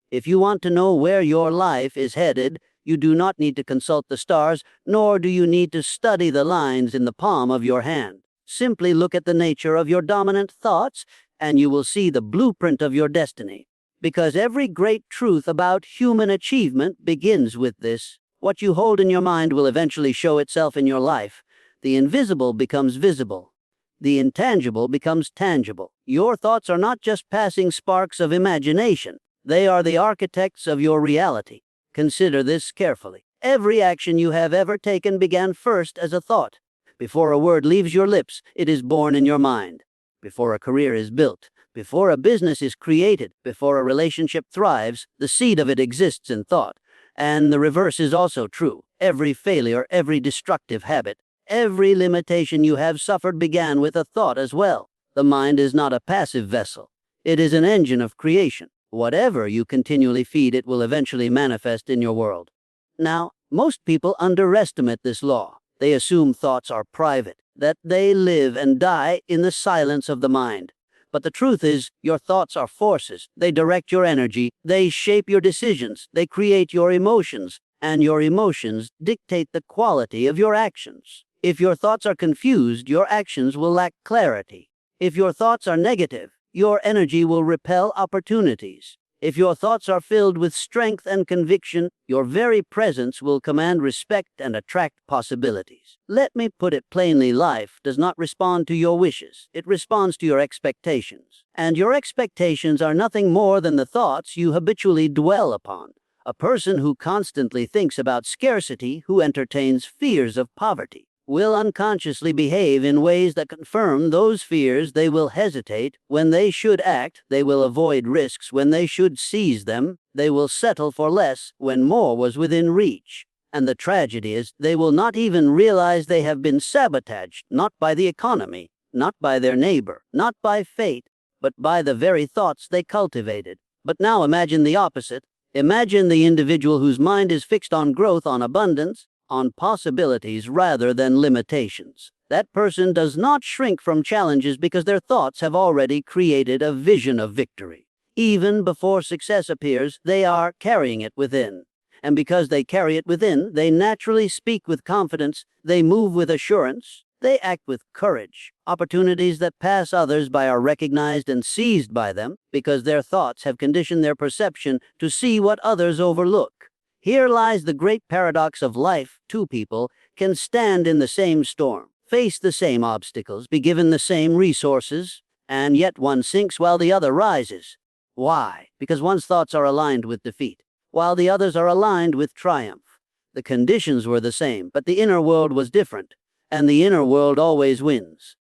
If you want to know where your life is headed, you do not need to consult the stars, nor do you need to study the lines in the palm of your hand. Simply look at the nature of your dominant thoughts, and you will see the blueprint of your destiny. Because every great truth about human achievement begins with this. What you hold in your mind will eventually show itself in your life. The invisible becomes visible. The intangible becomes tangible. Your thoughts are not just passing sparks of imagination. They are the architects of your reality. Consider this carefully. Every action you have ever taken began first as a thought. Before a word leaves your lips, it is born in your mind. Before a career is built, before a business is created, before a relationship thrives, the seed of it exists in thought. And the reverse is also true. Every failure, every destructive habit, every limitation you have suffered began with a thought as well. The mind is not a passive vessel. It is an engine of creation. Whatever you continually feed, it will eventually manifest in your world. Now, most people underestimate this law. They assume thoughts are private, that they live and die in the silence of the mind. But the truth is, your thoughts are forces. They direct your energy, they shape your decisions, they create your emotions, and your emotions dictate the quality of your actions. If your thoughts are confused, your actions will lack clarity. If your thoughts are negative, your energy will repel opportunities. If your thoughts are filled with strength and conviction, your very presence will command respect and attract possibilities. Let me put it plainly, life does not respond to your wishes. It responds to your expectations. And your expectations are nothing more than the thoughts you habitually dwell upon. A person who constantly thinks about scarcity, who entertains fears of poverty, will unconsciously behave in ways that confirm those fears. They will hesitate when they should act. They will avoid risks when they should seize them. They will settle for less when more was within reach. And the tragedy is, they will not even realize they have been sabotaged, not by the economy, not by their neighbor, not by fate, but by the very thoughts they cultivated. But now imagine the opposite. Imagine the individual whose mind is fixed on growth, on abundance, on possibilities rather than limitations. That person does not shrink from challenges because their thoughts have already created a vision of victory. Even before success appears, they are carrying it within. And because they carry it within, they naturally speak with confidence, they move with assurance, they act with courage. Opportunities that pass others by are recognized and seized by them because their thoughts have conditioned their perception to see what others overlook. Here lies the great paradox of life. Two people can stand in the same storm, face the same obstacles, be given the same resources, and yet one sinks while the other rises. Why? Because one's thoughts are aligned with defeat, while the others are aligned with triumph. The conditions were the same, but the inner world was different, and the inner world always wins.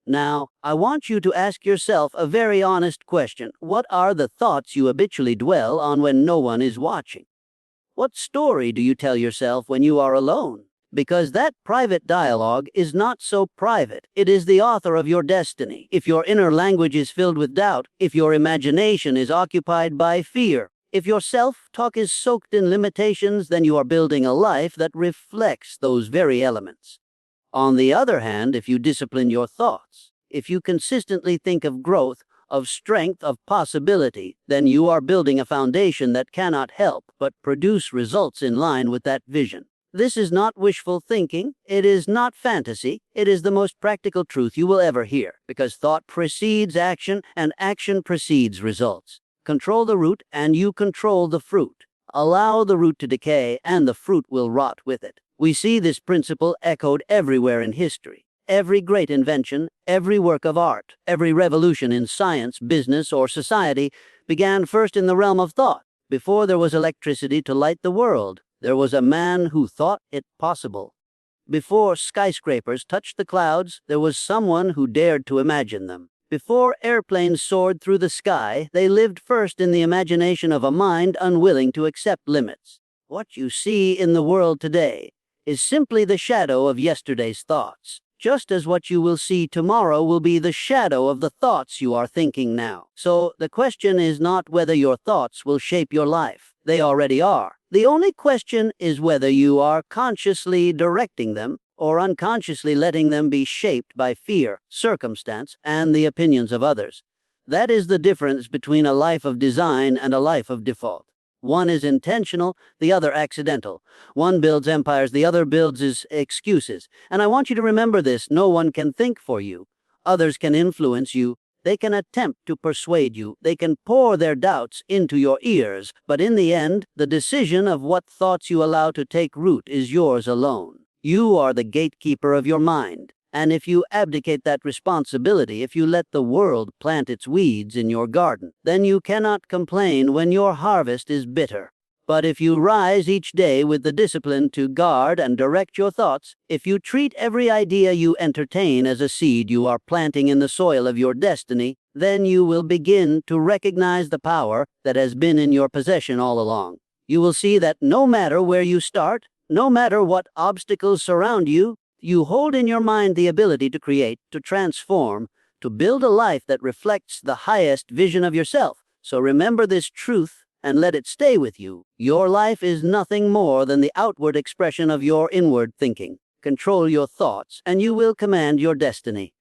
Now, I want you to ask yourself a very honest question. What are the thoughts you habitually dwell on when no one is watching? What story do you tell yourself when you are alone? Because that private dialogue is not so private. It is the author of your destiny. If your inner language is filled with doubt, if your imagination is occupied by fear, if your self-talk is soaked in limitations, then you are building a life that reflects those very elements. On the other hand, if you discipline your thoughts, if you consistently think of growth, of strength, of possibility, then you are building a foundation that cannot help but produce results in line with that vision. This is not wishful thinking. It is not fantasy. It is the most practical truth you will ever hear, because thought precedes action and action precedes results. Control the root and you control the fruit. Allow the root to decay and the fruit will rot with it. We see this principle echoed everywhere in history. Every great invention, every work of art, every revolution in science, business, or society began first in the realm of thought. Before there was electricity to light the world, there was a man who thought it possible. Before skyscrapers touched the clouds, there was someone who dared to imagine them. Before airplanes soared through the sky, they lived first in the imagination of a mind unwilling to accept limits. What you see in the world today is simply the shadow of yesterday's thoughts. Just as what you will see tomorrow will be the shadow of the thoughts you are thinking now. So the question is not whether your thoughts will shape your life. They already are. The only question is whether you are consciously directing them or unconsciously letting them be shaped by fear, circumstance, and the opinions of others. That is the difference between a life of design and a life of default. One is intentional, the other accidental. One builds empires, the other builds excuses. And I want you to remember this: no one can think for you. Others can influence you. They can attempt to persuade you. They can pour their doubts into your ears. But in the end, the decision of what thoughts you allow to take root is yours alone. You are the gatekeeper of your mind. And if you abdicate that responsibility, if you let the world plant its weeds in your garden, then you cannot complain when your harvest is bitter. But if you rise each day with the discipline to guard and direct your thoughts, if you treat every idea you entertain as a seed you are planting in the soil of your destiny, then you will begin to recognize the power that has been in your possession all along. You will see that no matter where you start, no matter what obstacles surround you, you hold in your mind the ability to create, to transform, to build a life that reflects the highest vision of yourself. So remember this truth and let it stay with you. Your life is nothing more than the outward expression of your inward thinking. Control your thoughts, and you will command your destiny.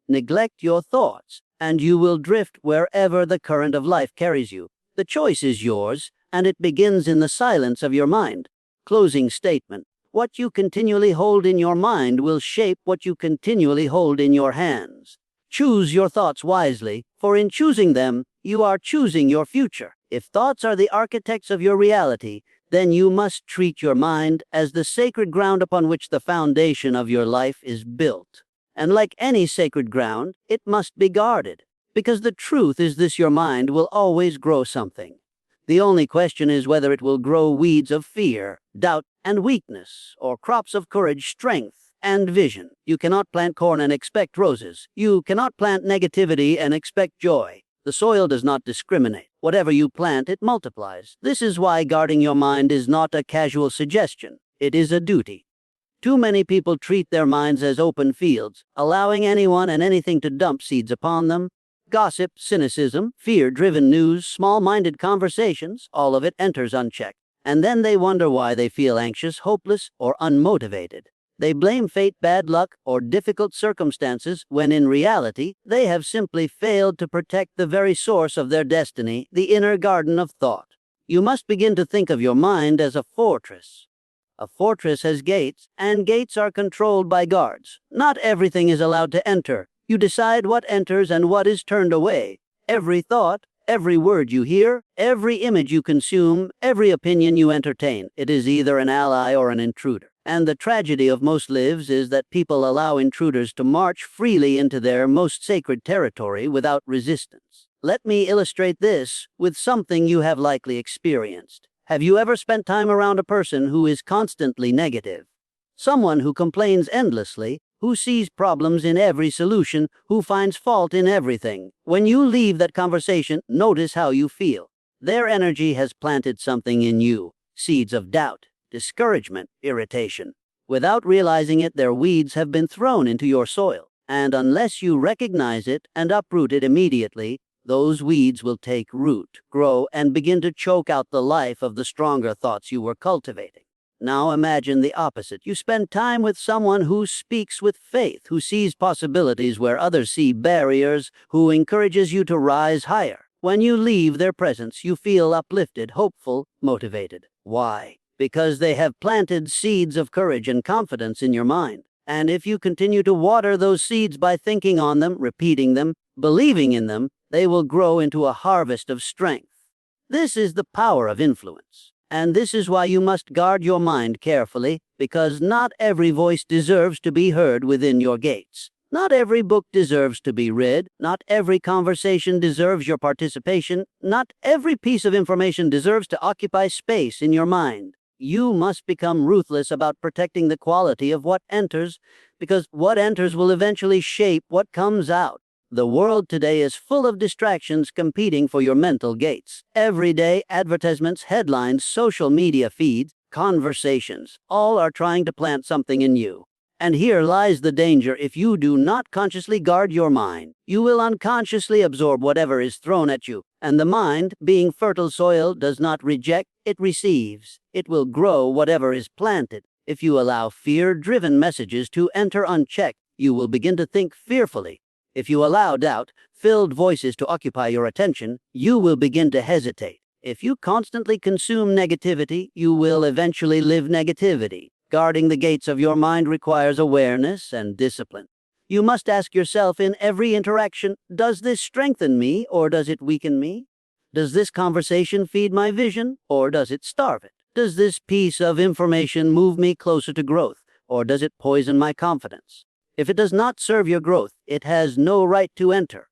Neglect your thoughts, and you will drift wherever the current of life carries you. The choice is yours, and it begins in the silence of your mind. Closing statement. What you continually hold in your mind will shape what you continually hold in your hands. Choose your thoughts wisely, for in choosing them, you are choosing your future. If thoughts are the architects of your reality, then you must treat your mind as the sacred ground upon which the foundation of your life is built. And like any sacred ground, it must be guarded, because the truth is this: your mind will always grow something. The only question is whether it will grow weeds of fear, doubt, and weakness, or crops of courage, strength, and vision. You cannot plant corn and expect roses. You cannot plant negativity and expect joy. The soil does not discriminate. Whatever you plant, it multiplies. This is why guarding your mind is not a casual suggestion. It is a duty. Too many people treat their minds as open fields, allowing anyone and anything to dump seeds upon them. Gossip, cynicism, fear-driven news, small-minded conversations, all of it enters unchecked. And then they wonder why they feel anxious, hopeless, or unmotivated. They blame fate, bad luck, or difficult circumstances, when in reality, they have simply failed to protect the very source of their destiny, the inner garden of thought. You must begin to think of your mind as a fortress. A fortress has gates, and gates are controlled by guards. Not everything is allowed to enter. You decide what enters and what is turned away. Every thought, every word you hear, every image you consume, every opinion you entertain, it is either an ally or an intruder. And the tragedy of most lives is that people allow intruders to march freely into their most sacred territory without resistance. Let me illustrate this with something you have likely experienced. Have you ever spent time around a person who is constantly negative? Someone who complains endlessly, who sees problems in every solution, who finds fault in everything. When you leave that conversation, notice how you feel. Their energy has planted something in you, seeds of doubt, discouragement, irritation. Without realizing it, their weeds have been thrown into your soil. And unless you recognize it and uproot it immediately, those weeds will take root, grow, and begin to choke out the life of the stronger thoughts you were cultivating. Now imagine the opposite. You spend time with someone who speaks with faith, who sees possibilities where others see barriers, who encourages you to rise higher. When you leave their presence, you feel uplifted, hopeful, motivated. Why? Because they have planted seeds of courage and confidence in your mind. And if you continue to water those seeds by thinking on them, repeating them, believing in them, they will grow into a harvest of strength. This is the power of influence. And this is why you must guard your mind carefully, because not every voice deserves to be heard within your gates. Not every book deserves to be read. Not every conversation deserves your participation. Not every piece of information deserves to occupy space in your mind. You must become ruthless about protecting the quality of what enters, because what enters will eventually shape what comes out. The world today is full of distractions competing for your mental gates. Every day, advertisements, headlines, social media feeds, conversations, all are trying to plant something in you. And here lies the danger. If you do not consciously guard your mind, you will unconsciously absorb whatever is thrown at you. And the mind, being fertile soil, does not reject, it receives. It will grow whatever is planted. If you allow fear-driven messages to enter unchecked, you will begin to think fearfully. If you allow doubt-filled voices to occupy your attention, you will begin to hesitate. If you constantly consume negativity, you will eventually live negativity. Guarding the gates of your mind requires awareness and discipline. You must ask yourself in every interaction, does this strengthen me or does it weaken me? Does this conversation feed my vision or does it starve it? Does this piece of information move me closer to growth or does it poison my confidence? If it does not serve your growth, it has no right to enter.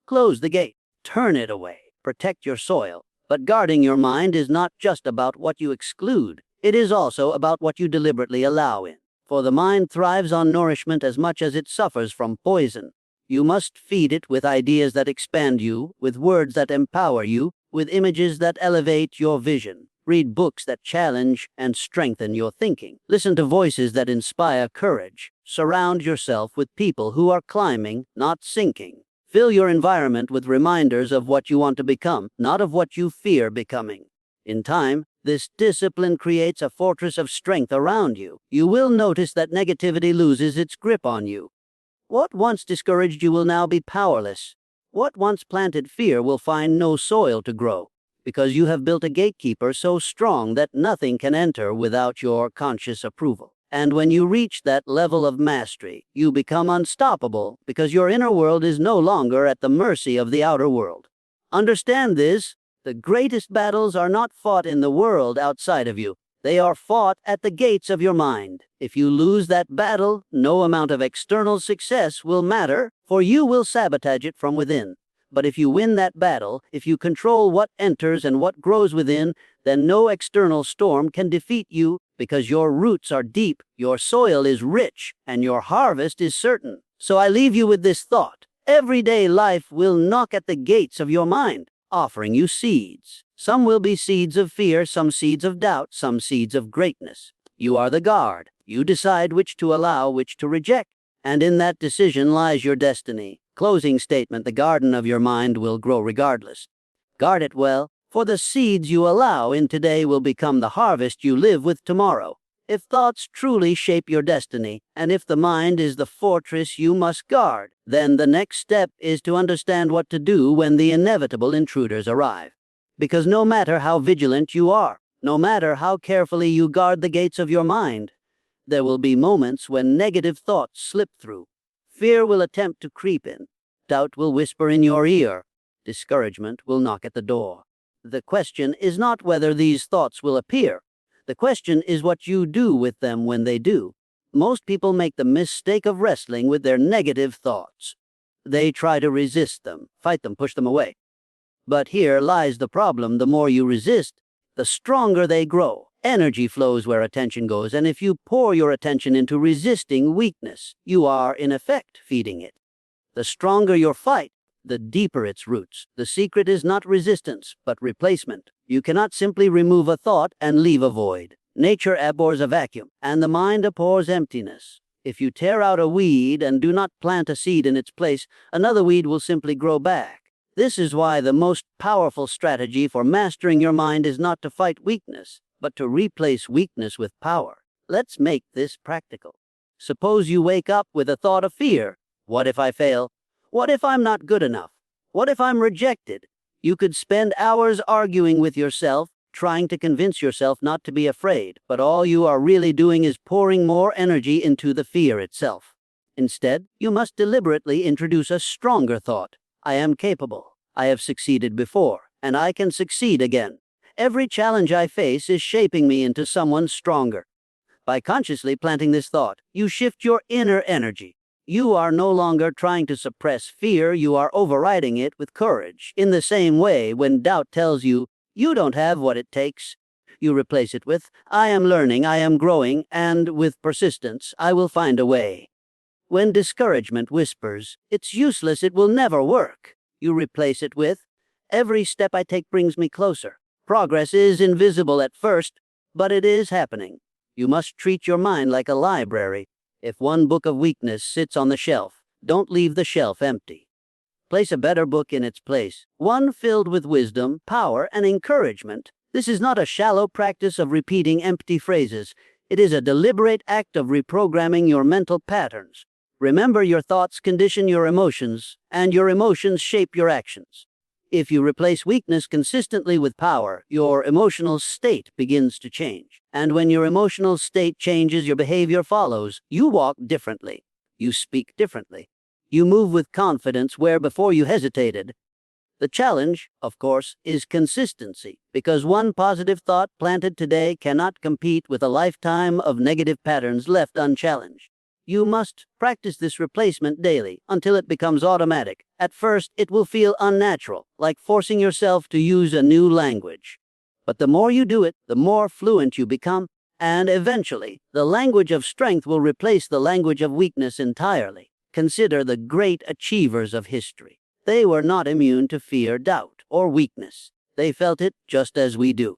Close the gate, turn it away, protect your soil. But guarding your mind is not just about what you exclude. It is also about what you deliberately allow in. For the mind thrives on nourishment as much as it suffers from poison. You must feed it with ideas that expand you, with words that empower you, with images that elevate your vision. Read books that challenge and strengthen your thinking. Listen to voices that inspire courage. Surround yourself with people who are climbing, not sinking. Fill your environment with reminders of what you want to become, not of what you fear becoming. In time, this discipline creates a fortress of strength around you. You will notice that negativity loses its grip on you. What once discouraged you will now be powerless. What once planted fear will find no soil to grow, because you have built a gatekeeper so strong that nothing can enter without your conscious approval. And when you reach that level of mastery, you become unstoppable because your inner world is no longer at the mercy of the outer world. Understand this, the greatest battles are not fought in the world outside of you. They are fought at the gates of your mind. If you lose that battle, no amount of external success will matter, for you will sabotage it from within. But if you win that battle, if you control what enters and what grows within, then no external storm can defeat you because your roots are deep, your soil is rich, and your harvest is certain. So I leave you with this thought. Everyday life will knock at the gates of your mind, offering you seeds. Some will be seeds of fear, some seeds of doubt, some seeds of greatness. You are the guard. You decide which to allow, which to reject. And in that decision lies your destiny. Closing statement: the garden of your mind will grow regardless. Guard it well, for the seeds you allow in today will become the harvest you live with tomorrow. If thoughts truly shape your destiny, and if the mind is the fortress you must guard, then the next step is to understand what to do when the inevitable intruders arrive. Because no matter how vigilant you are, no matter how carefully you guard the gates of your mind, there will be moments when negative thoughts slip through. Fear will attempt to creep in. Doubt will whisper in your ear. Discouragement will knock at the door. The question is not whether these thoughts will appear. The question is what you do with them when they do. Most people make the mistake of wrestling with their negative thoughts. They try to resist them, fight them, push them away. But here lies the problem. The more you resist, the stronger they grow. Energy flows where attention goes, and if you pour your attention into resisting weakness, you are, in effect, feeding it. The stronger your fight, the deeper its roots. The secret is not resistance, but replacement. You cannot simply remove a thought and leave a void. Nature abhors a vacuum, and the mind abhors emptiness. If you tear out a weed and do not plant a seed in its place, another weed will simply grow back. This is why the most powerful strategy for mastering your mind is not to fight weakness, but to replace weakness with power. Let's make this practical. Suppose you wake up with a thought of fear. What if I fail? What if I'm not good enough? What if I'm rejected? You could spend hours arguing with yourself, trying to convince yourself not to be afraid, but all you are really doing is pouring more energy into the fear itself. Instead, you must deliberately introduce a stronger thought. I am capable. I have succeeded before, and I can succeed again. Every challenge I face is shaping me into someone stronger. By consciously planting this thought, you shift your inner energy. You are no longer trying to suppress fear, you are overriding it with courage. In the same way, when doubt tells you, you don't have what it takes, you replace it with, I am learning, I am growing, and with persistence, I will find a way. When discouragement whispers, it's useless, it will never work, you replace it with, every step I take brings me closer. Progress is invisible at first, but it is happening. You must treat your mind like a library. If one book of weakness sits on the shelf, don't leave the shelf empty. Place a better book in its place, one filled with wisdom, power, and encouragement. This is not a shallow practice of repeating empty phrases. It is a deliberate act of reprogramming your mental patterns. Remember, your thoughts condition your emotions, and your emotions shape your actions. If you replace weakness consistently with power, your emotional state begins to change. And when your emotional state changes, your behavior follows. You walk differently. You speak differently. You move with confidence where before you hesitated. The challenge, of course, is consistency, because one positive thought planted today cannot compete with a lifetime of negative patterns left unchallenged. You must practice this replacement daily until it becomes automatic. At first, it will feel unnatural, like forcing yourself to use a new language. But the more you do it, the more fluent you become, and eventually, the language of strength will replace the language of weakness entirely. Consider the great achievers of history. They were not immune to fear, doubt, or weakness. They felt it just as we do.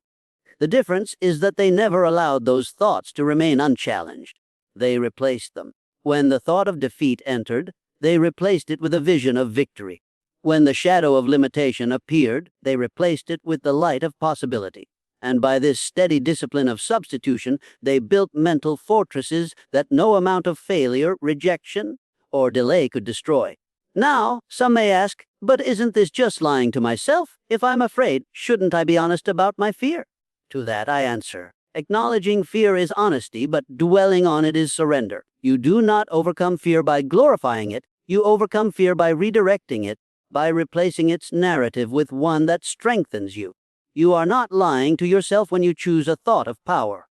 The difference is that they never allowed those thoughts to remain unchallenged. They replaced them. When the thought of defeat entered, they replaced it with a vision of victory. When the shadow of limitation appeared, they replaced it with the light of possibility. And by this steady discipline of substitution, they built mental fortresses that no amount of failure, rejection, or delay could destroy. Now, some may ask, but isn't this just lying to myself? If I'm afraid, shouldn't I be honest about my fear? To that I answer, acknowledging fear is honesty, but dwelling on it is surrender. You do not overcome fear by glorifying it. You overcome fear by redirecting it, by replacing its narrative with one that strengthens you. You are not lying to yourself when you choose a thought of power.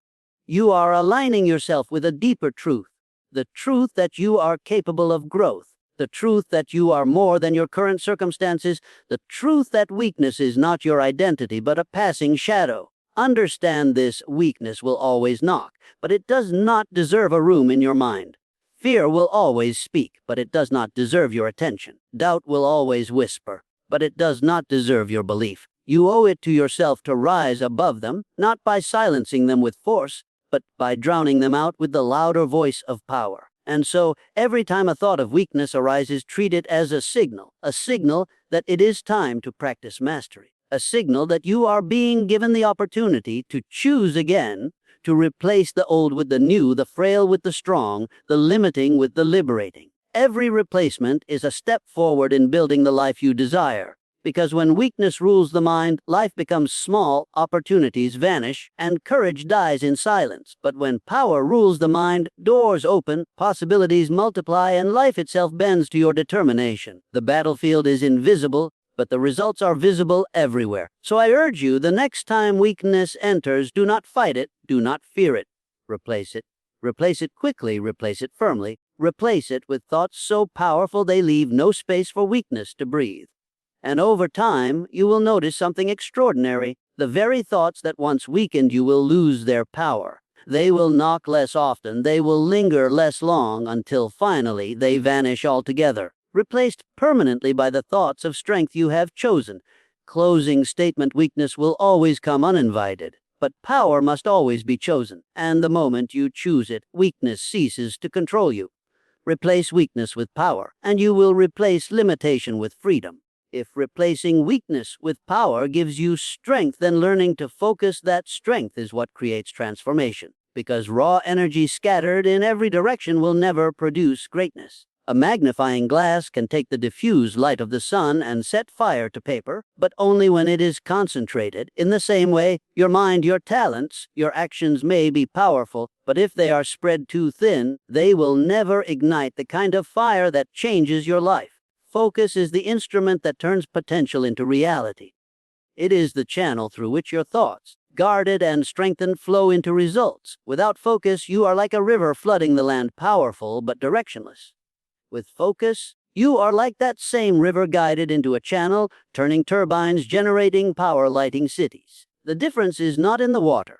You are aligning yourself with a deeper truth, the truth that you are capable of growth. The truth that you are more than your current circumstances, the truth that weakness is not your identity but a passing shadow. Understand this: weakness will always knock, but it does not deserve a room in your mind. Fear will always speak, but it does not deserve your attention. Doubt will always whisper, but it does not deserve your belief. You owe it to yourself to rise above them, not by silencing them with force, but by drowning them out with the louder voice of power. And so, every time a thought of weakness arises, treat it as a signal that it is time to practice mastery, a signal that you are being given the opportunity to choose again, to replace the old with the new, the frail with the strong, the limiting with the liberating. Every replacement is a step forward in building the life you desire. Because when weakness rules the mind, life becomes small, opportunities vanish, and courage dies in silence. But when power rules the mind, doors open, possibilities multiply, and life itself bends to your determination. The battlefield is invisible, but the results are visible everywhere. So I urge you, the next time weakness enters, do not fight it, do not fear it. Replace it. Replace it quickly, replace it firmly. Replace it with thoughts so powerful they leave no space for weakness to breathe. And over time, you will notice something extraordinary. The very thoughts that once weakened you will lose their power. They will knock less often, they will linger less long, until finally they vanish altogether, replaced permanently by the thoughts of strength you have chosen. Closing statement: weakness will always come uninvited, but power must always be chosen. And the moment you choose it, weakness ceases to control you. Replace weakness with power, and you will replace limitation with freedom. If replacing weakness with power gives you strength, then learning to focus that strength is what creates transformation. Because raw energy scattered in every direction will never produce greatness. A magnifying glass can take the diffuse light of the sun and set fire to paper, but only when it is concentrated. In the same way, your mind, your talents, your actions may be powerful, but if they are spread too thin, they will never ignite the kind of fire that changes your life. Focus is the instrument that turns potential into reality. It is the channel through which your thoughts, guarded and strengthened, flow into results. Without focus, you are like a river flooding the land, powerful but directionless. With focus, you are like that same river guided into a channel, turning turbines, generating power, lighting cities. The difference is not in the water.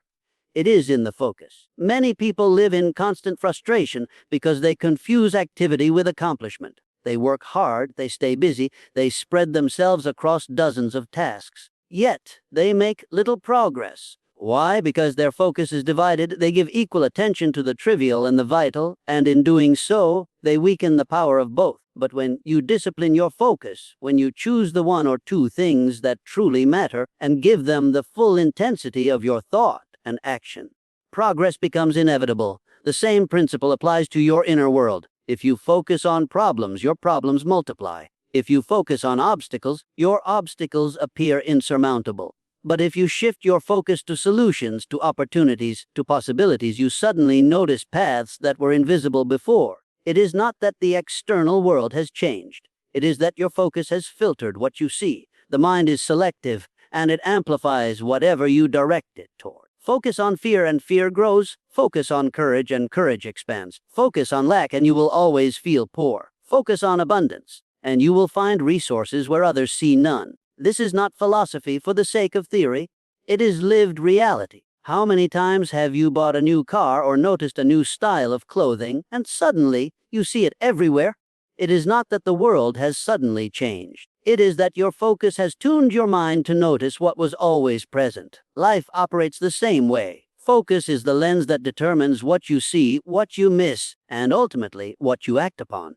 It is in the focus. Many people live in constant frustration because they confuse activity with accomplishment. They work hard, they stay busy, they spread themselves across dozens of tasks. Yet, they make little progress. Why? Because their focus is divided. They give equal attention to the trivial and the vital, and in doing so, they weaken the power of both. But when you discipline your focus, when you choose the one or two things that truly matter and give them the full intensity of your thought and action, progress becomes inevitable. The same principle applies to your inner world. If you focus on problems, your problems multiply. If you focus on obstacles, your obstacles appear insurmountable. But if you shift your focus to solutions, to opportunities, to possibilities, you suddenly notice paths that were invisible before. It is not that the external world has changed. It is that your focus has filtered what you see. The mind is selective, and it amplifies whatever you direct it toward. Focus on fear and fear grows. Focus on courage and courage expands. Focus on lack and you will always feel poor. Focus on abundance and you will find resources where others see none. This is not philosophy for the sake of theory. It is lived reality. How many times have you bought a new car or noticed a new style of clothing and suddenly you see it everywhere? It is not that the world has suddenly changed. It is that your focus has tuned your mind to notice what was always present. Life operates the same way. Focus is the lens that determines what you see, what you miss, and ultimately what you act upon.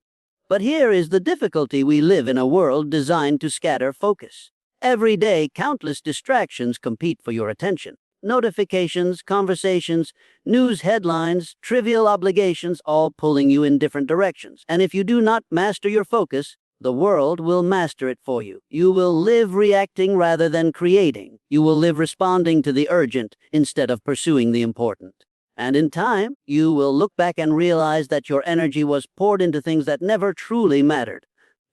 But here is the difficulty: we live in a world designed to scatter focus. Every day, countless distractions compete for your attention. Notifications, conversations, news headlines, trivial obligations, all pulling you in different directions. And if you do not master your focus, the world will master it for you. You will live reacting rather than creating. You will live responding to the urgent instead of pursuing the important. And in time, you will look back and realize that your energy was poured into things that never truly mattered.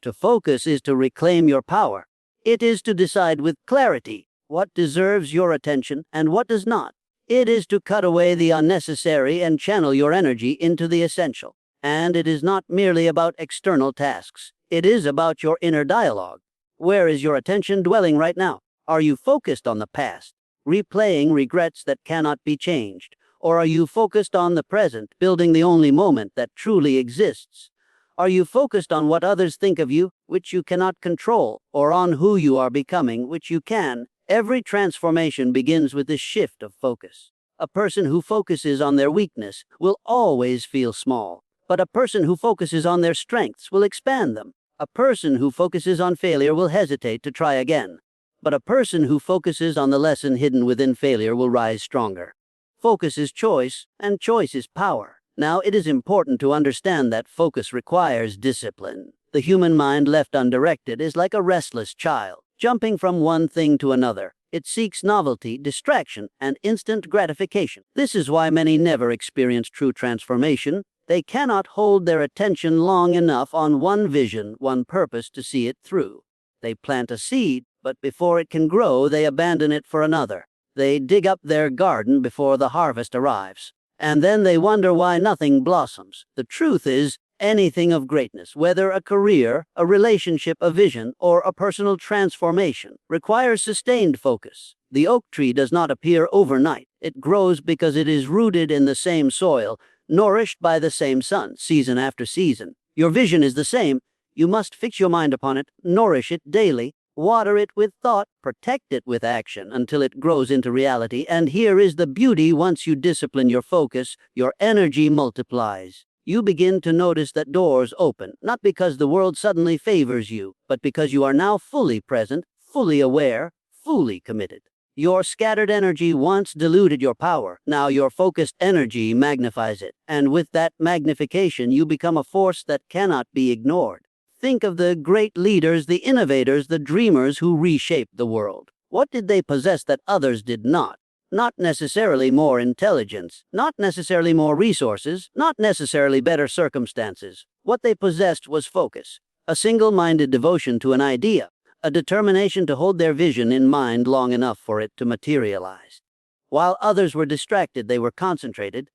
To focus is to reclaim your power. It is to decide with clarity what deserves your attention and what does not. It is to cut away the unnecessary and channel your energy into the essential. And it is not merely about external tasks. It is about your inner dialogue. Where is your attention dwelling right now? Are you focused on the past, replaying regrets that cannot be changed? Or are you focused on the present, building the only moment that truly exists? Are you focused on what others think of you, which you cannot control, or on who you are becoming, which you can? Every transformation begins with this shift of focus. A person who focuses on their weakness will always feel small, but a person who focuses on their strengths will expand them. A person who focuses on failure will hesitate to try again, but a person who focuses on the lesson hidden within failure will rise stronger. Focus is choice, and choice is power. Now, it is important to understand that focus requires discipline. The human mind left undirected is like a restless child, jumping from one thing to another. It seeks novelty, distraction, and instant gratification. This is why many never experience true transformation. They cannot hold their attention long enough on one vision, one purpose to see it through. They plant a seed, but before it can grow, they abandon it for another. They dig up their garden before the harvest arrives. And then they wonder why nothing blossoms. The truth is, anything of greatness, whether a career, a relationship, a vision, or a personal transformation, requires sustained focus. The oak tree does not appear overnight. It grows because it is rooted in the same soil, nourished by the same sun, season after season. Your vision is the same. You must fix your mind upon it, nourish it daily, water it with thought, protect it with action until it grows into reality. And here is the beauty: once you discipline your focus, your energy multiplies. You begin to notice that doors open, not because the world suddenly favors you, but because you are now fully present, fully aware, fully committed. Your scattered energy once diluted your power. Now your focused energy magnifies it. And with that magnification, you become a force that cannot be ignored. Think of the great leaders, the innovators, the dreamers who reshaped the world. What did they possess that others did not? Not necessarily more intelligence, not necessarily more resources, not necessarily better circumstances. What they possessed was focus, a single-minded devotion to an idea, a determination to hold their vision in mind long enough for it to materialize. While others were distracted, they were concentrated.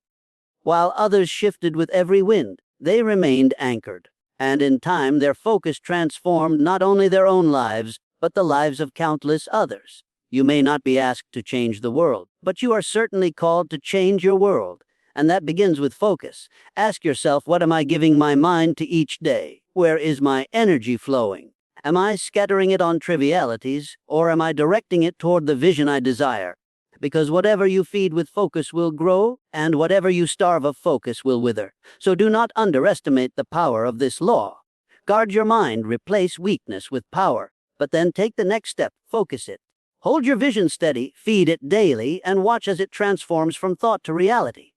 While others shifted with every wind, they remained anchored. And in time, their focus transformed not only their own lives, but the lives of countless others. You may not be asked to change the world, but you are certainly called to change your world. And that begins with focus. Ask yourself, what am I giving my mind to each day? Where is my energy flowing? Am I scattering it on trivialities, or am I directing it toward the vision I desire? Because whatever you feed with focus will grow, and whatever you starve of focus will wither. So do not underestimate the power of this law. Guard your mind, replace weakness with power, but then take the next step, focus it. Hold your vision steady, feed it daily, and watch as it transforms from thought to reality.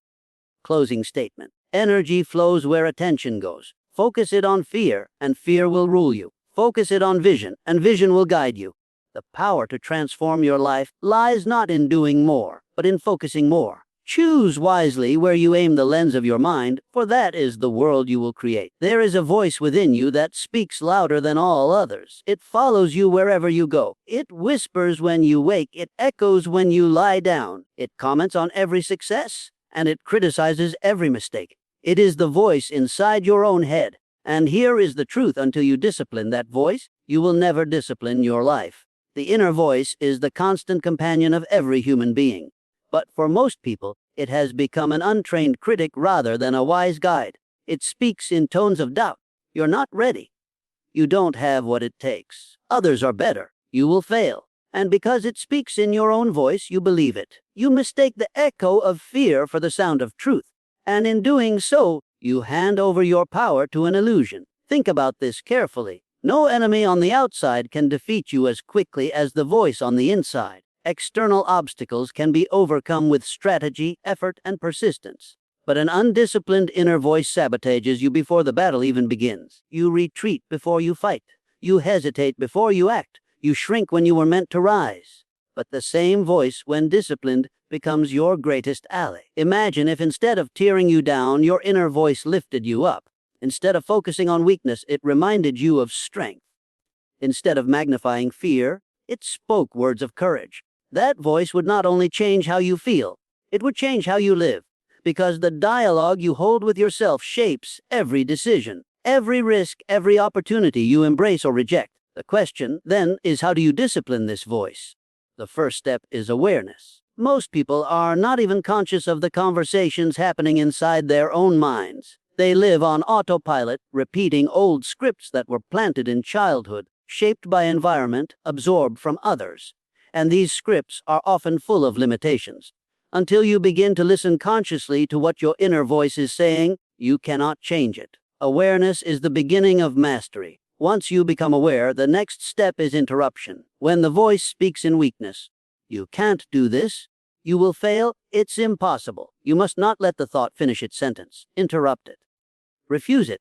Closing statement. Energy flows where attention goes. Focus it on fear, and fear will rule you. Focus it on vision, and vision will guide you. The power to transform your life lies not in doing more, but in focusing more. Choose wisely where you aim the lens of your mind, for that is the world you will create. There is a voice within you that speaks louder than all others. It follows you wherever you go. It whispers when you wake. It echoes when you lie down. It comments on every success, and it criticizes every mistake. It is the voice inside your own head. And here is the truth: until you discipline that voice, you will never discipline your life. The inner voice is the constant companion of every human being. But for most people, it has become an untrained critic rather than a wise guide. It speaks in tones of doubt. You're not ready. You don't have what it takes. Others are better. You will fail. And because it speaks in your own voice, you believe it. You mistake the echo of fear for the sound of truth. And in doing so, you hand over your power to an illusion. Think about this carefully. No enemy on the outside can defeat you as quickly as the voice on the inside. External obstacles can be overcome with strategy, effort, and persistence. But an undisciplined inner voice sabotages you before the battle even begins. You retreat before you fight. You hesitate before you act. You shrink when you were meant to rise. But the same voice, when disciplined, becomes your greatest ally. Imagine if instead of tearing you down, your inner voice lifted you up. Instead of focusing on weakness, it reminded you of strength. Instead of magnifying fear, it spoke words of courage. That voice would not only change how you feel, it would change how you live, because the dialogue you hold with yourself shapes every decision, every risk, every opportunity you embrace or reject. The question, then, is how do you discipline this voice? The first step is awareness. Most people are not even conscious of the conversations happening inside their own minds. They live on autopilot, repeating old scripts that were planted in childhood, shaped by environment, absorbed from others. And these scripts are often full of limitations. Until you begin to listen consciously to what your inner voice is saying, you cannot change it. Awareness is the beginning of mastery. Once you become aware, the next step is interruption. When the voice speaks in weakness, "You can't do this. You will fail. It's impossible." You must not let the thought finish its sentence. Interrupt it. Refuse it.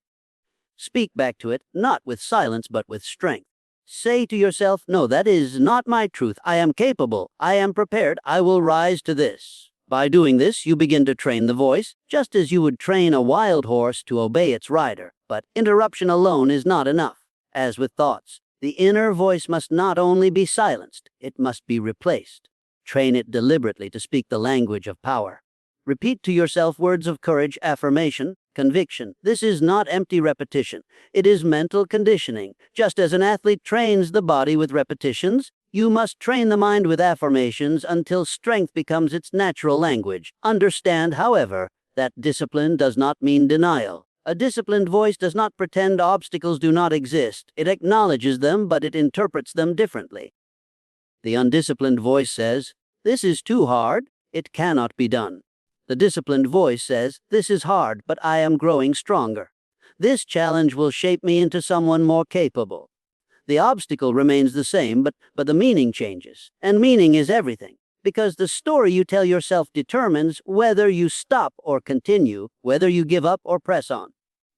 Speak back to it, not with silence but with strength. Say to yourself, "No, that is not my truth. I am capable. I am prepared. I will rise to this." By doing this, you begin to train the voice, just as you would train a wild horse to obey its rider. But interruption alone is not enough. As with thoughts, the inner voice must not only be silenced, it must be replaced. Train it deliberately to speak the language of power. Repeat to yourself words of courage, affirmation, conviction. This is not empty repetition. It is mental conditioning. Just as an athlete trains the body with repetitions, you must train the mind with affirmations until strength becomes its natural language. Understand, however, that discipline does not mean denial. A disciplined voice does not pretend obstacles do not exist. It acknowledges them, but it interprets them differently. The undisciplined voice says, "This is too hard. It cannot be done." The disciplined voice says, "This is hard, but I am growing stronger. This challenge will shape me into someone more capable." The obstacle remains the same, but the meaning changes. And meaning is everything, because the story you tell yourself determines whether you stop or continue, whether you give up or press on.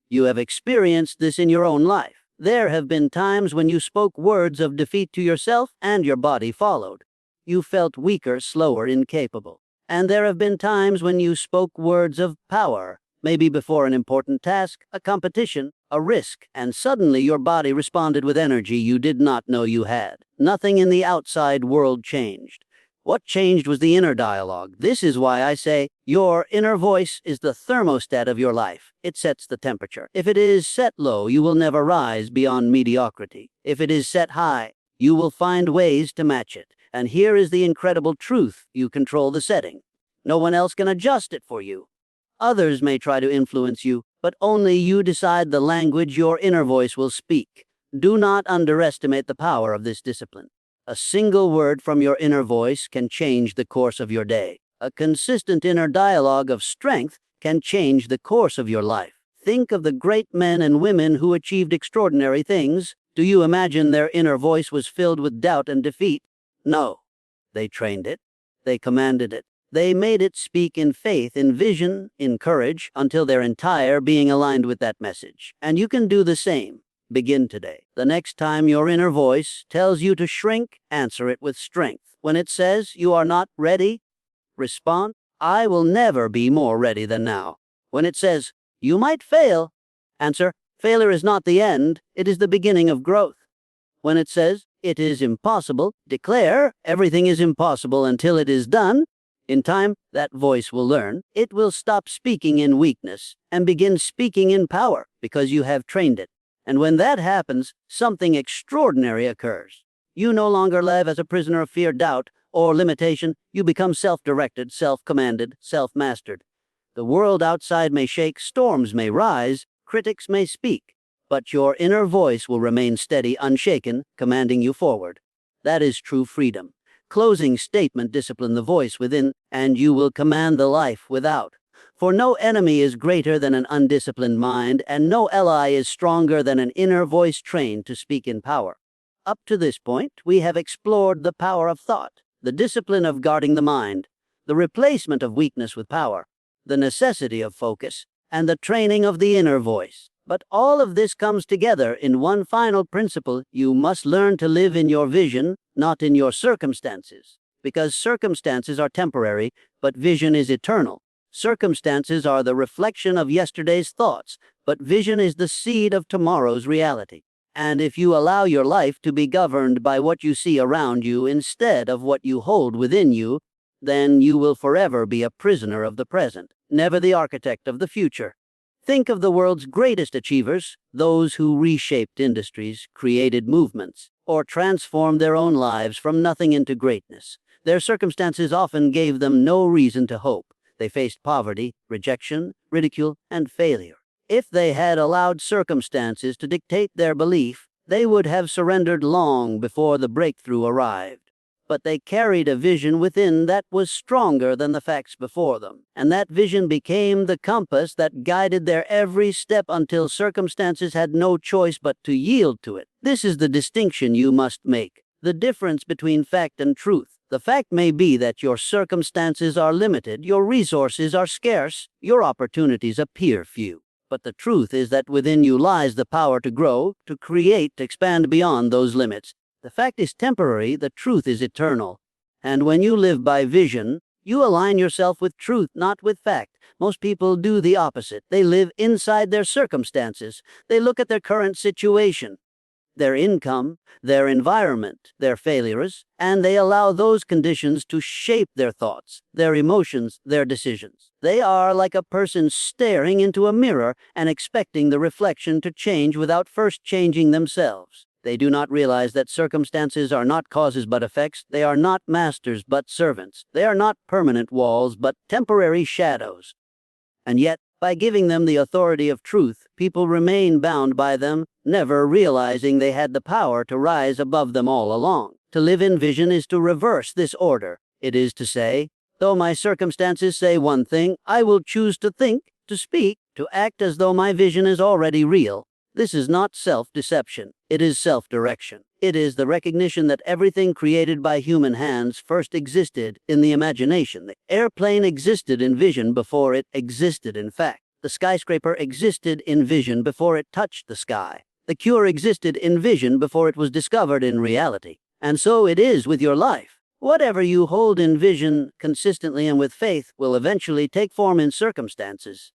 You have experienced this in your own life. There have been times when you spoke words of defeat to yourself and your body followed. You felt weaker, slower, incapable. And there have been times when you spoke words of power, maybe before an important task, a competition, a risk, and suddenly your body responded with energy you did not know you had. Nothing in the outside world changed. What changed was the inner dialogue. This is why I say your inner voice is the thermostat of your life. It sets the temperature. If it is set low, you will never rise beyond mediocrity. If it is set high, you will find ways to match it. And here is the incredible truth: you control the setting. No one else can adjust it for you. Others may try to influence you, but only you decide the language your inner voice will speak. Do not underestimate the power of this discipline. A single word from your inner voice can change the course of your day. A consistent inner dialogue of strength can change the course of your life. Think of the great men and women who achieved extraordinary things. Do you imagine their inner voice was filled with doubt and defeat? No. They trained it. They commanded it. They made it speak in faith, in vision, in courage, until their entire being aligned with that message. And you can do the same. Begin today. The next time your inner voice tells you to shrink, answer it with strength. When it says you are not ready, respond, I will never be more ready than now. When it says you might fail, answer, failure is not the end, it is the beginning of growth. When it says it is impossible, declare everything is impossible until it is done. In time, that voice will learn. It will stop speaking in weakness and begin speaking in power because you have trained it. And when that happens, something extraordinary occurs. You no longer live as a prisoner of fear, doubt, or limitation. You become self-directed, self-commanded, self-mastered. The world outside may shake, storms may rise, critics may speak, but your inner voice will remain steady, unshaken, commanding you forward. That is true freedom. Closing statement, discipline the voice within, and you will command the life without. For no enemy is greater than an undisciplined mind, and no ally is stronger than an inner voice trained to speak in power. Up to this point, we have explored the power of thought, the discipline of guarding the mind, the replacement of weakness with power, the necessity of focus, and the training of the inner voice. But all of this comes together in one final principle. You must learn to live in your vision, not in your circumstances. Because circumstances are temporary, but vision is eternal. Circumstances are the reflection of yesterday's thoughts, but vision is the seed of tomorrow's reality. And if you allow your life to be governed by what you see around you instead of what you hold within you, then you will forever be a prisoner of the present, never the architect of the future. Think of the world's greatest achievers, those who reshaped industries, created movements, or transformed their own lives from nothing into greatness. Their circumstances often gave them no reason to hope. They faced poverty, rejection, ridicule, and failure. If they had allowed circumstances to dictate their belief, they would have surrendered long before the breakthrough arrived. But they carried a vision within that was stronger than the facts before them, and that vision became the compass that guided their every step until circumstances had no choice but to yield to it. This is the distinction you must make, the difference between fact and truth. The fact may be that your circumstances are limited, your resources are scarce, your opportunities appear few. But the truth is that within you lies the power to grow, to create, to expand beyond those limits. The fact is temporary, the truth is eternal. And when you live by vision, you align yourself with truth, not with fact. Most people do the opposite. They live inside their circumstances. They look at their current situation, their income, their environment, their failures, and they allow those conditions to shape their thoughts, their emotions, their decisions. They are like a person staring into a mirror and expecting the reflection to change without first changing themselves. They do not realize that circumstances are not causes but effects. They are not masters but servants. They are not permanent walls but temporary shadows. And yet, by giving them the authority of truth, people remain bound by them, never realizing they had the power to rise above them all along. To live in vision is to reverse this order. It is to say, though my circumstances say one thing, I will choose to think, to speak, to act as though my vision is already real. This is not self-deception. It is self-direction. It is the recognition that everything created by human hands first existed in the imagination. The airplane existed in vision before it existed in fact. The skyscraper existed in vision before it touched the sky. The cure existed in vision before it was discovered in reality. And so it is with your life. Whatever you hold in vision consistently and with faith will eventually take form in circumstances.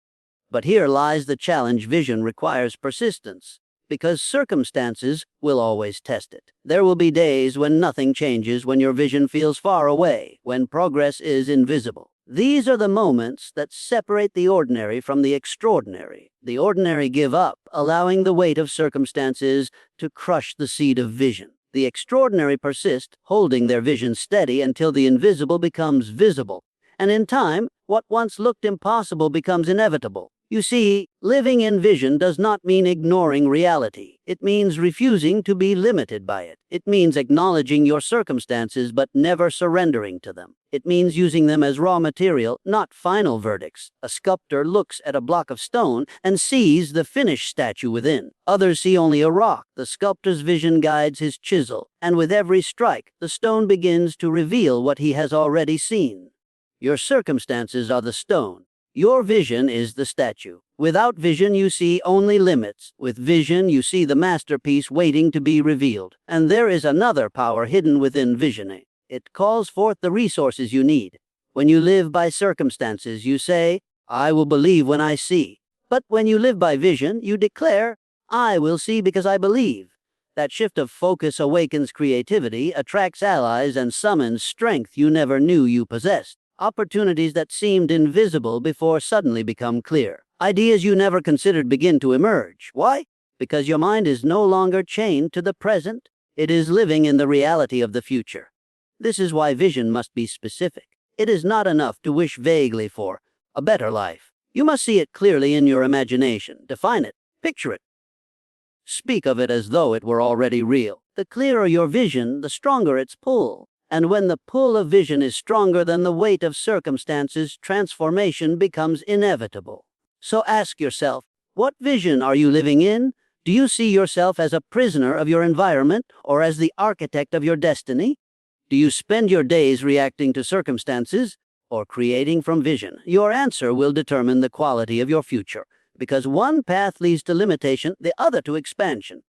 But here lies the challenge. Vision requires persistence, because circumstances will always test it. There will be days when nothing changes, when your vision feels far away, when progress is invisible. These are the moments that separate the ordinary from the extraordinary. The ordinary give up, allowing the weight of circumstances to crush the seed of vision. The extraordinary persist, holding their vision steady until the invisible becomes visible. And in time, what once looked impossible becomes inevitable. You see, living in vision does not mean ignoring reality. It means refusing to be limited by it. It means acknowledging your circumstances but never surrendering to them. It means using them as raw material, not final verdicts. A sculptor looks at a block of stone and sees the finished statue within. Others see only a rock. The sculptor's vision guides his chisel, and with every strike, the stone begins to reveal what he has already seen. Your circumstances are the stone. Your vision is the statue. Without vision, you see only limits. With vision, you see the masterpiece waiting to be revealed. And there is another power hidden within visioning. It calls forth the resources you need. When you live by circumstances, you say, I will believe when I see. But when you live by vision, you declare, I will see because I believe. That shift of focus awakens creativity, attracts allies, and summons strength you never knew you possessed. Opportunities that seemed invisible before suddenly become clear. Ideas you never considered begin to emerge. Why? Because your mind is no longer chained to the present. It is living in the reality of the future. This is why vision must be specific. It is not enough to wish vaguely for a better life. You must see it clearly in your imagination, define it, picture it. Speak of it as though it were already real. The clearer your vision, the stronger its pull. And when the pull of vision is stronger than the weight of circumstances, transformation becomes inevitable. So ask yourself, what vision are you living in? Do you see yourself as a prisoner of your environment or as the architect of your destiny? Do you spend your days reacting to circumstances or creating from vision? Your answer will determine the quality of your future, because one path leads to limitation, the other to expansion.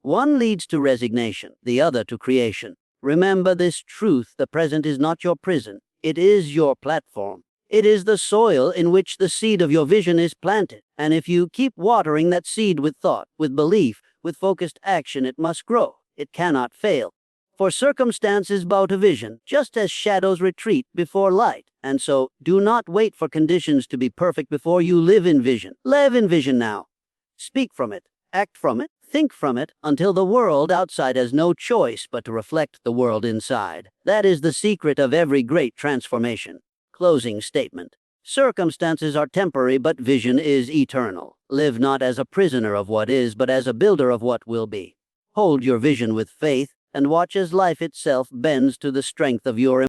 One leads to resignation, the other to creation. Remember this truth: the present is not your prison. It is your platform. It is the soil in which the seed of your vision is planted. And if you keep watering that seed with thought, with belief, with focused action, it must grow. It cannot fail. For circumstances bow to vision, just as shadows retreat before light. And so, do not wait for conditions to be perfect before you live in vision. Live in vision now. Speak from it, act from it, think from it, until the world outside has no choice but to reflect the world inside. That is the secret of every great transformation. Closing statement. Circumstances are temporary, but vision is eternal. Live not as a prisoner of what is, but as a builder of what will be. Hold your vision with faith, and watch as life itself bends to the strength of your